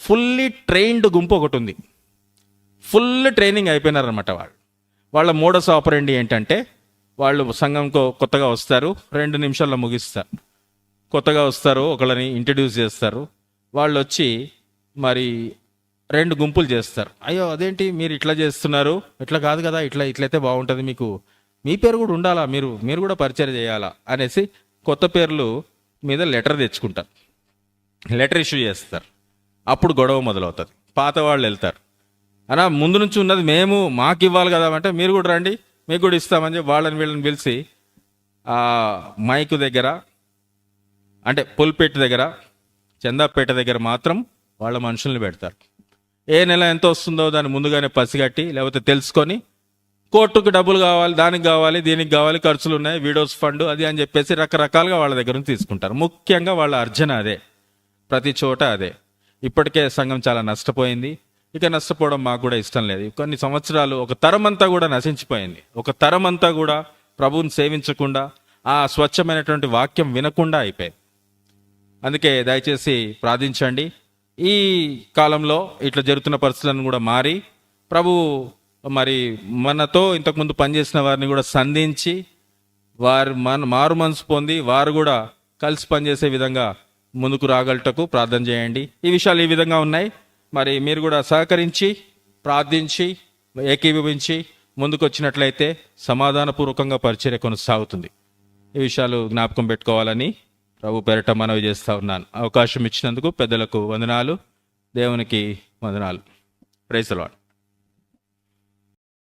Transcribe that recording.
Fully trained గుంపు ఒకటి ఉంది. ఫుల్ ట్రైనింగ్ అయిపోయినారనమాట వాళ్ళ మోడస్ ఆపరెండి ఏంటంటే, వాళ్ళు సంఘంకు కొత్తగా వస్తారు, 2 నిమిషాల్లో ముగిస్తారు. కొత్తగా వస్తారు, ఒకళ్ళని ఇంట్రడ్యూస్ చేస్తారు. వాళ్ళు వచ్చి మరి 2 గుంపులు చేస్తారు. అయ్యో అదేంటి మీరు ఇట్లా చేస్తున్నారు, ఇట్లా కాదు కదా, ఇట్లయితే బాగుంటుంది, మీకు మీ పేరు కూడా ఉండాలా, మీరు కూడా పరిచయం చేయాలా అనేసి కొత్త పేర్లు మీద లెటర్ తెచ్చుకుంటారు, లెటర్ ఇష్యూ చేస్తారు. అప్పుడు గొడవ మొదలవుతుంది. పాత వాళ్ళు వెళ్తారు, అలా ముందు నుంచి ఉన్నది మాకు ఇవ్వాలి కదా అంటే, మీరు కూడా రండి మీకు కూడా ఇస్తామని చెప్పి వీళ్ళని పిలిచి మైకు దగ్గర అంటే పుల్పేట దగ్గర, చందాపేట దగ్గర మాత్రం వాళ్ళ మనుషుల్ని పెడతారు. ఏ నెల ఎంత వస్తుందో దాన్ని ముందుగానే పసిగట్టి లేకపోతే తెలుసుకొని, కోర్టుకు డబ్బులు కావాలి, దానికి కావాలి, దీనికి కావాలి, ఖర్చులు ఉన్నాయి, వీడియోస్ ఫండ్ అది అని చెప్పేసి రకరకాలుగా వాళ్ళ దగ్గర నుంచి తీసుకుంటారు. ముఖ్యంగా వాళ్ళ అర్జన అదే, ప్రతి చోట అదే. ఇప్పటికే సంఘం చాలా నష్టపోయింది. ఇక నష్టపోవడం మాకు కూడా ఇష్టం లేదు. కొన్ని సంవత్సరాలు ఒక తరం అంతా కూడా నశించిపోయింది. ఒక తరం అంతా కూడా ప్రభువుని సేవించకుండా, ఆ స్వచ్ఛమైనటువంటి వాక్యం వినకుండా అయిపోయింది. అందుకే దయచేసి ప్రార్థించండి. ఈ కాలంలో ఇట్లా జరుగుతున్న పరిస్థితులను కూడా మారి, ప్రభు మరి మనతో ఇంతకుముందు పనిచేసిన వారిని కూడా సంధించి, వారు మారు మనసు పొంది వారు కూడా కలిసి పనిచేసే విధంగా ముందుకు రాగలటకు ప్రార్థన చేయండి. ఈ విషయాలు ఈ విధంగా ఉన్నాయి. మరి మీరు కూడా సహకరించి ప్రార్థించి ఏకీభవించి ముందుకు వచ్చినట్లయితే సమాధానపూర్వకంగా పరిచర్య కొనసాగుతుంది. ఈ విషయాలు జ్ఞాపకం పెట్టుకోవాలని ప్రభు పేరట మనవి చేస్తూ ఉన్నాను. అవకాశం ఇచ్చినందుకు పెద్దలకు వందనాలు, దేవునికి వందనాలు. Praise the lord.